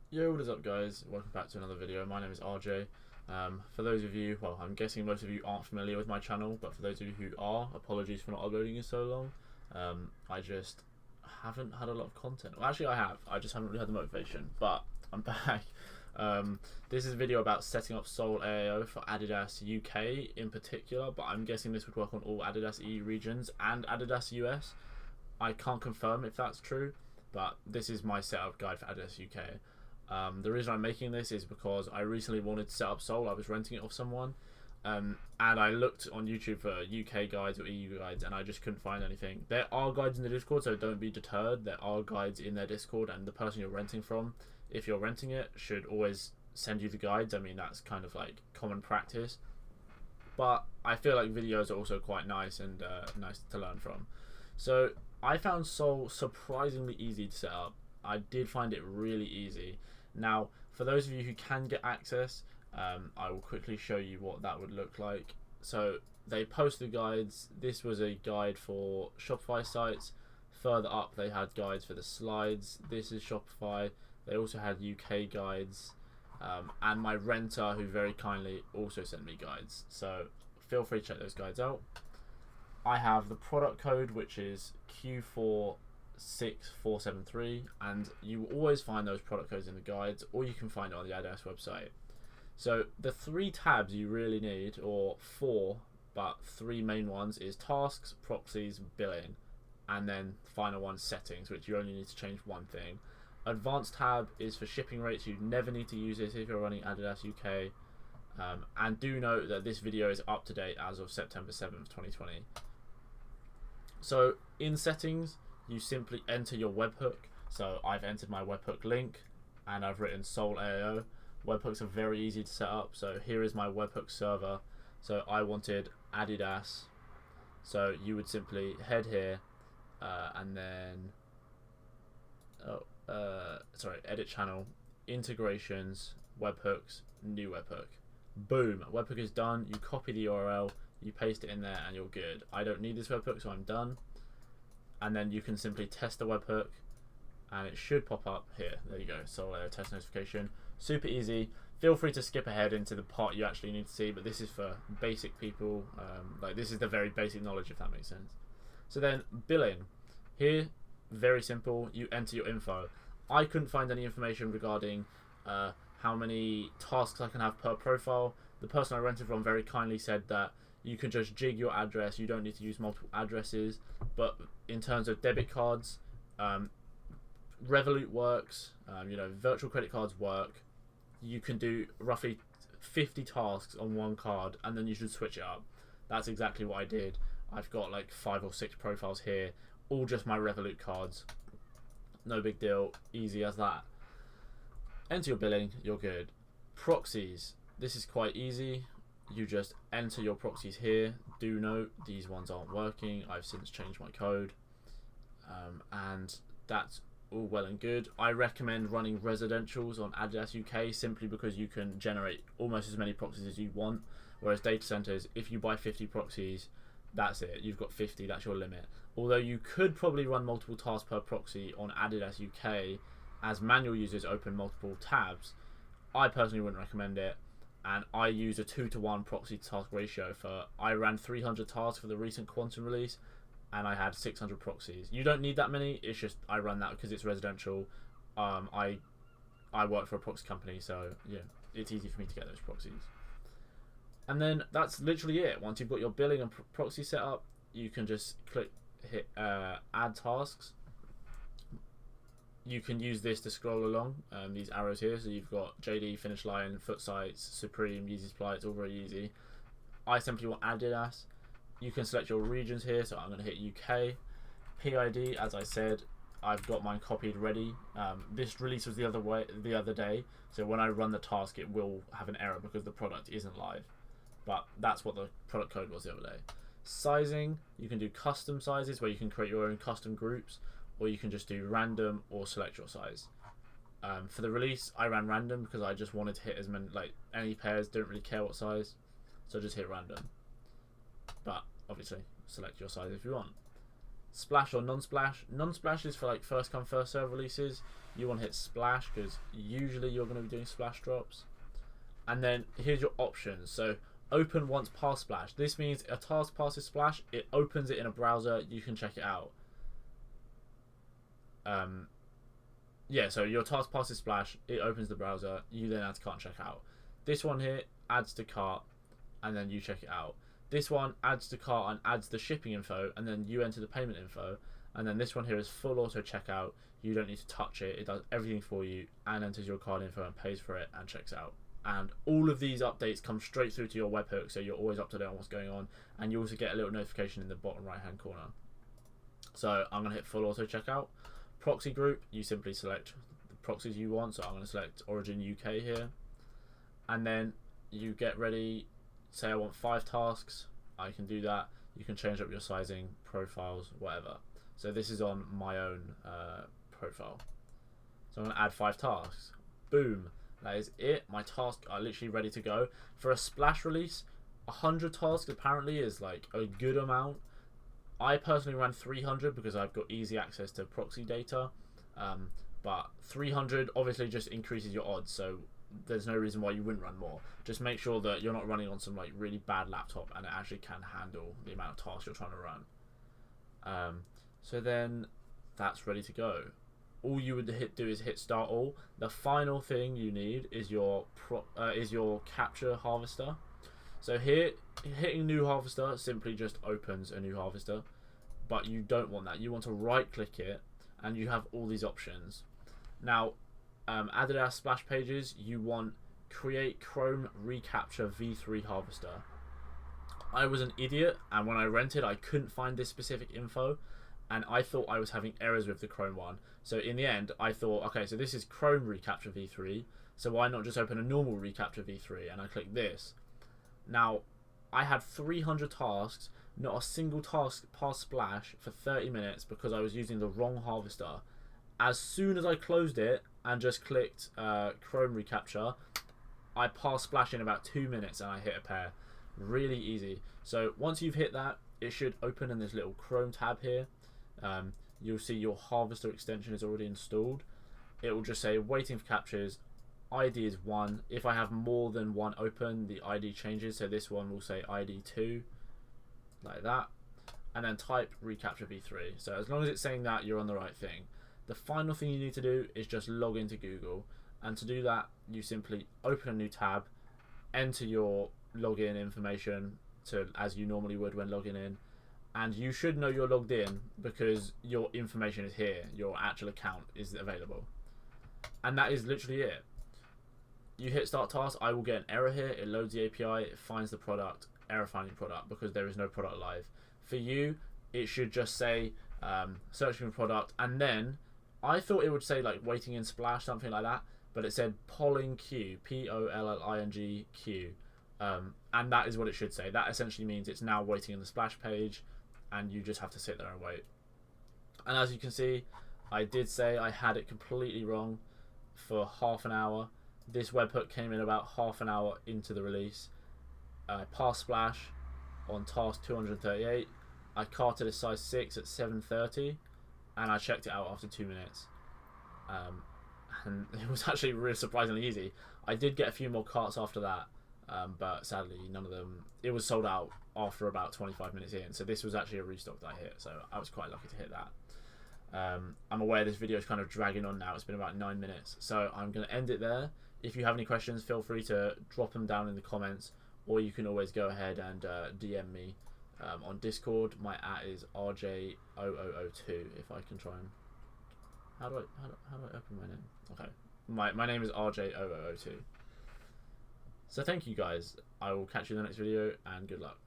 Yo, what is up, guys? Welcome back to another video. My name is RJ. For those of you, well, I'm guessing most of you aren't familiar with my channel, but for those of you who are, apologies for not uploading in so long. I just haven't had a lot of content. Well, actually, I have. I just haven't really had the motivation, but I'm back. This is a video about setting up SoleAIO for Adidas UK in particular, but I'm guessing this would work on all Adidas EU regions and Adidas US. I can't confirm if that's true, but this is my setup guide for Adidas UK. The reason I'm making this is because I recently wanted to set up Sole. I was renting it off someone, and I looked on YouTube for UK guides or EU guides, and I just couldn't find anything. There are guides in the Discord, so don't be deterred. There are guides in their Discord, and the person you're renting from, if you're renting it, should always send you the guides. I mean, that's kind of like common practice. But I feel like videos are also quite nice and nice to learn from. So I found Sole surprisingly easy to set up. I did find it really easy. Now, for those of you who can get access, I will quickly show you what that would look like. So they posted guides. This was a guide for Shopify sites. Further up, they had guides for the slides. This is Shopify. They also had UK guides, and my renter, who very kindly also sent me guides. So feel free to check those guides out. I have the product code, which is Q46473, and you will always find those product codes in the guides, or you can find it on the Adidas website. So the three tabs you really need, or four, but three main ones, is tasks, proxies, billing, and then final one, settings, which you only need to change one thing. Advanced tab is for shipping rates. You never need to use this if you're running Adidas UK. And do note that this video is up to date as of September 7th, 2020. So in settings, you simply enter your webhook. So I've entered my webhook link, and I've written SoleAIO. Webhooks are very easy to set up. So here is my webhook server. So I wanted Adidas. So you would simply head here, and then edit channel, integrations, webhooks, new webhook. Boom, webhook is done. You copy the URL, you paste it in there, and you're good. I don't need this webhook, so I'm done. And then you can simply test the webhook, and it should pop up here. There you go, SoleAIO test notification. Super easy. Feel free to skip ahead into the part you actually need to see, but this is for basic people. Like, this is the very basic knowledge, if that makes sense. So then billing. Here, very simple. You enter your info. I couldn't find any information regarding how many tasks I can have per profile. The person I rented from very kindly said that you can just jig your address. You don't need to use multiple addresses. But in terms of debit cards, Revolut works. Virtual credit cards work. You can do roughly 50 tasks on one card, and then you should switch it up. That's exactly what I did. I've got like 5 or 6 profiles here, all just my Revolut cards. No big deal, easy as that. Enter your billing, you're good. Proxies, this is quite easy. You just enter your proxies here. Do note, these ones aren't working. I've since changed my code. And that's all well and good. I recommend running residentials on Adidas UK simply because you can generate almost as many proxies as you want. Whereas data centers, if you buy 50 proxies, that's it. You've got 50, that's your limit. Although you could probably run multiple tasks per proxy on Adidas UK as manual users open multiple tabs. I personally wouldn't recommend it, and I use a 2-to-1 proxy to task ratio. I ran 300 tasks for the recent Quantum release, and I had 600 proxies. You don't need that many, it's just I run that because it's residential. I work for a proxy company, so yeah, it's easy for me to get those proxies. And then that's literally it. Once you've got your billing and proxy set up, you can just hit add tasks. You can use this to scroll along, these arrows here. So you've got JD, Finish Line, Foot Sites, Supreme, Yeezy Supply. It's all very easy. I simply want Adidas. You can select your regions here. So I'm going to hit UK. PID, as I said, I've got mine copied ready. This release was the other day. So when I run the task, it will have an error because the product isn't live. But that's what the product code was the other day. Sizing, you can do custom sizes where you can create your own custom groups, or you can just do random or select your size. For the release, I ran random because I just wanted to hit as many, like any pairs, don't really care what size, so just hit random. But obviously, select your size if you want. Splash or non-splash. Non-splash is for like first come first serve releases. You want to hit splash because usually you're going to be doing splash drops. And then here's your options. So open once past splash. This means a task passes splash, it opens it in a browser, you can check it out. Yeah, so your task passes splash, it opens the browser, you then add to cart and check out. This one here adds to cart and then you check it out. This one adds to cart and adds the shipping info and then you enter the payment info. And then this one here is full auto checkout. You don't need to touch it, it does everything for you and enters your card info and pays for it and checks out. And all of these updates come straight through to your webhook, so you're always up to date on what's going on, and you also get a little notification in the bottom right hand corner. So I'm going to hit full auto checkout. Proxy group, you simply select the proxies you want, so I'm going to select Origin UK here, and then you get ready. Say I want 5 tasks, I can do that. You can change up your sizing, profiles, whatever. So this is on my own profile, so I'm going to add 5 tasks. Boom. That is it. My tasks are literally ready to go. For a splash release, 100 tasks apparently is like a good amount. I personally ran 300 because I've got easy access to proxy data. But 300 obviously just increases your odds, so there's no reason why you wouldn't run more. Just make sure that you're not running on some like really bad laptop and it actually can handle the amount of tasks you're trying to run. So then that's ready to go. All you would do is hit start all. The final thing you need is your capture harvester. So here, hitting new harvester simply just opens a new harvester, but you don't want that. You want to right click it and you have all these options. Now, Adidas splash pages, you want create Chrome recapture v3 harvester. I was an idiot and when I rented I couldn't find this specific info, and I thought I was having errors with the Chrome one. So in the end, I thought, okay, so this is Chrome reCAPTCHA v3, so why not just open a normal reCAPTCHA v3? And I clicked this. Now, I had 300 tasks, not a single task passed splash for 30 minutes because I was using the wrong harvester. As soon as I closed it and just clicked Chrome reCAPTCHA, I passed splash in about 2 minutes and I hit a pair. Really easy. So once you've hit that, it should open in this little Chrome tab here. You'll see your harvester extension is already installed. It will just say waiting for captures, ID is 1. If I have more than one open, the ID changes, so this one will say ID 2, like that, and then type reCAPTCHA v3. So as long as it's saying that, you're on the right thing. The final thing you need to do is just log into Google, and to do that you simply open a new tab, enter your login information as you normally would when logging in, and you should know you're logged in because your information is here, your actual account is available. And that is literally it. You hit start task, I will get an error here, it loads the API, it finds the product, error finding product because there is no product live. For you, it should just say searching for product, and then I thought it would say like waiting in splash, something like that, but it said polling queue, Polling queue, and that is what it should say. That essentially means it's now waiting in the splash page, and you just have to sit there and wait. And as you can see, I did say I had it completely wrong for half an hour. This webhook came in about half an hour into the release. I passed splash on task 238. I carted a size 6 at 7:30, and I checked it out after 2 minutes. And it was actually really surprisingly easy. I did get a few more carts after that, but sadly none of them. It was sold out after about 25 minutes in, so this was actually a restock that I hit, so I was quite lucky to hit that. I'm aware this video is kind of dragging on now. It's been about 9 minutes, so I'm going to end it there. If you have any questions, feel free to drop them down in the comments, or you can always go ahead and DM me on Discord. My @ is RJ0002. If I can try and how do I open my name? Okay, my name is RJ0002. So thank you guys. I will catch you in the next video, and good luck.